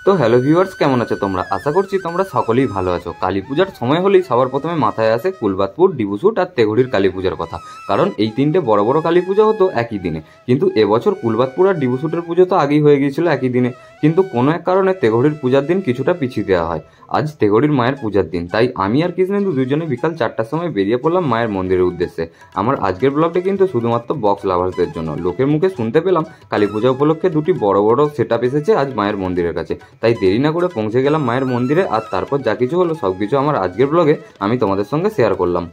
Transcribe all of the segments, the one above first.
তো hello viewers, কেমন আছো তোমরা? আশা করছি তোমরা সকলেই ভালো আছো। কালী পূজার সময় হলেই সবার প্রথমে মাথায় আসে কুলবাতপুর, ডিবুসুট আর তেঘড়ির কালী পূজার কথা, কারণ এই তিনটে বড় বড় কালী পূজা হতো একই দিনে। কিন্তু এবছর কুলবাতপুর আর ডিবুসুটের পুজো তো আগেই হয়ে গিয়েছিল একই দিনে, কিন্তু কোনো এক কারণে তেঘড়ির পূজার দিন কিছুটা পিছিয়ে দেওয়া হয়। আজ তেঘড়ির মায়ের পূজার দিন, তাই আমি আর কৃষ্ণেন্দু দুজনে বিকাল 4টার সময় বেরিয়ে পড়লাম মায়ের মন্দিরের উদ্দেশ্যে। আমার আজকের ব্লগটা কিন্তু শুধুমাত্র বক্স লাভার্সদের জন্য। লোকের মুখে শুনতে পেলাম কালী পূজা উপলক্ষে দুটি বড় বড় সেট আপ এসেছে আজ মায়ের মন্দিরের কাছে, তাই দেরি না করে পৌঁছে গেলাম মায়ের মন্দিরে। আর তারপর যা কিছু হলো সব কিছু আমার আজকের ব্লগে আমি তোমাদের সঙ্গে শেয়ার করলাম।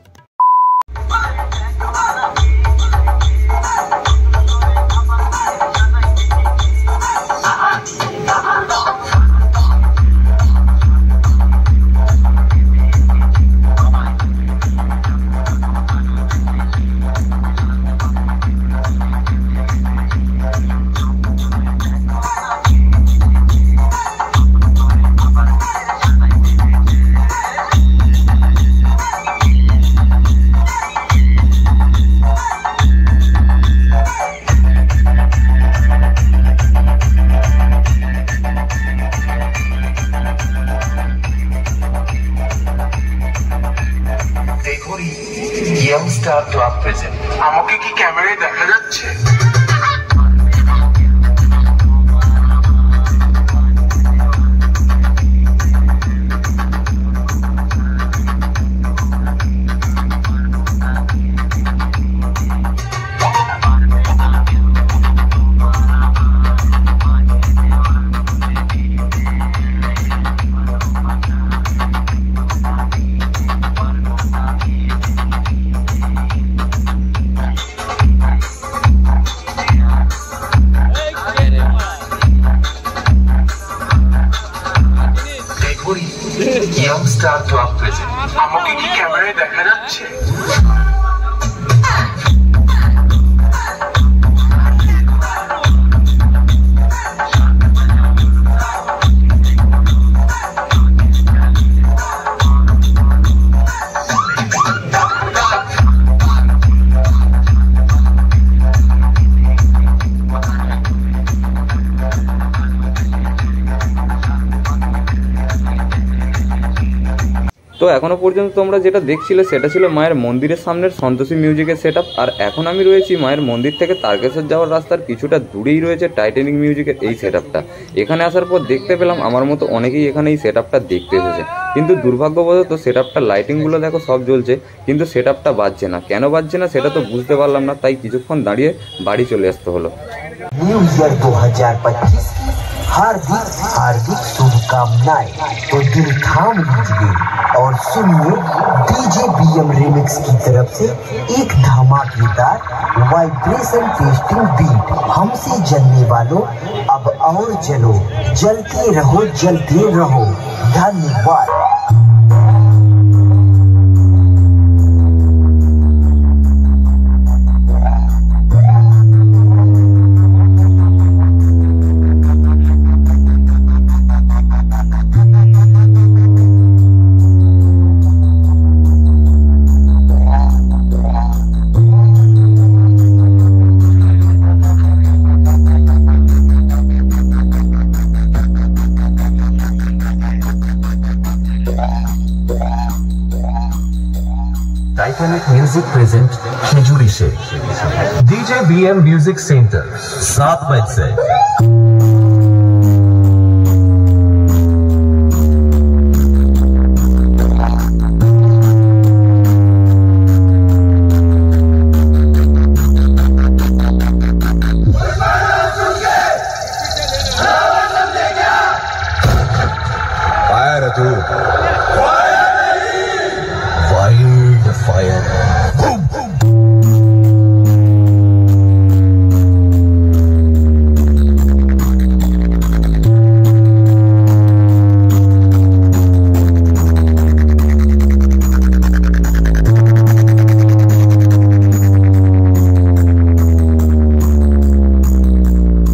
ইয়ংস্টার ক্লাব প্রেজেন্ট। আমাকে কি ক্যামেরায় দেখা যাচ্ছে? ইয়ংস্টার ক্লাব প্রেজেন্ট। আমাকে কি ক্যামেরায় দেখা যাচ্ছে? তো এখনো পর্যন্ত তোমরা যেটা দেখছিলে সেটা ছিল মায়ের মন্দিরের সামনের সন্তোষী মিউজিকের সেট আপ। আর এখন আমি রয়েছি মায়ের মন্দির থেকে তারকেশ্বর যাওয়ার রাস্তার কিছুটা দূরেই রয়েছে টাইটানিক মিউজিকের এই সেট আপটা। এখানে আসার পর দেখতে পেলাম আমার মতো অনেকেই এখানে এই সেট আপটা দেখতে এসেছে, কিন্তু দুর্ভাগ্যবশত সেট আপটা লাইটিংগুলো দেখো সব জ্বলছে, কিন্তু সেট আপটা বাজছে না। কেন বাজছে না সেটা তো বুঝতে পারলাম না, তাই কিছুক্ষণ দাঁড়িয়ে বাড়ি চলে আসতে হলো। न्यू ईयर 2025 हार्दिक हार्दिक शुभकामनाएं। तो दिल थाम लीजिए और सुनिए डीजे बीएम रिमिक्स की तरफ से एक धमाकेदार वाइब्रेशन टेस्टिंग बीट। हमसे जलने वालों अब और जलो, जलते रहो। धन्यवाद। टाइटैनिक म्यूजिक प्रेजेंट खिजुरी से डीजे बीएम म्यूजिक सेंटर 7 बजे से। फायर है तू, वाइल्ड फायर।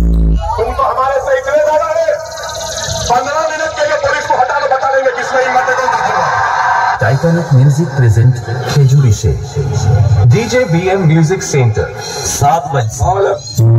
तुम तो हमारे से इतने ज्यादा है, 15 मिनट के लिए पुलिस को हटा लो, बता देंगे किसमें हिम्मत है। टाइटैनिक म्यूजिक प्रेजेंट खिजुरी से डीजे बीएम म्यूजिक सेंटर 7 बजे।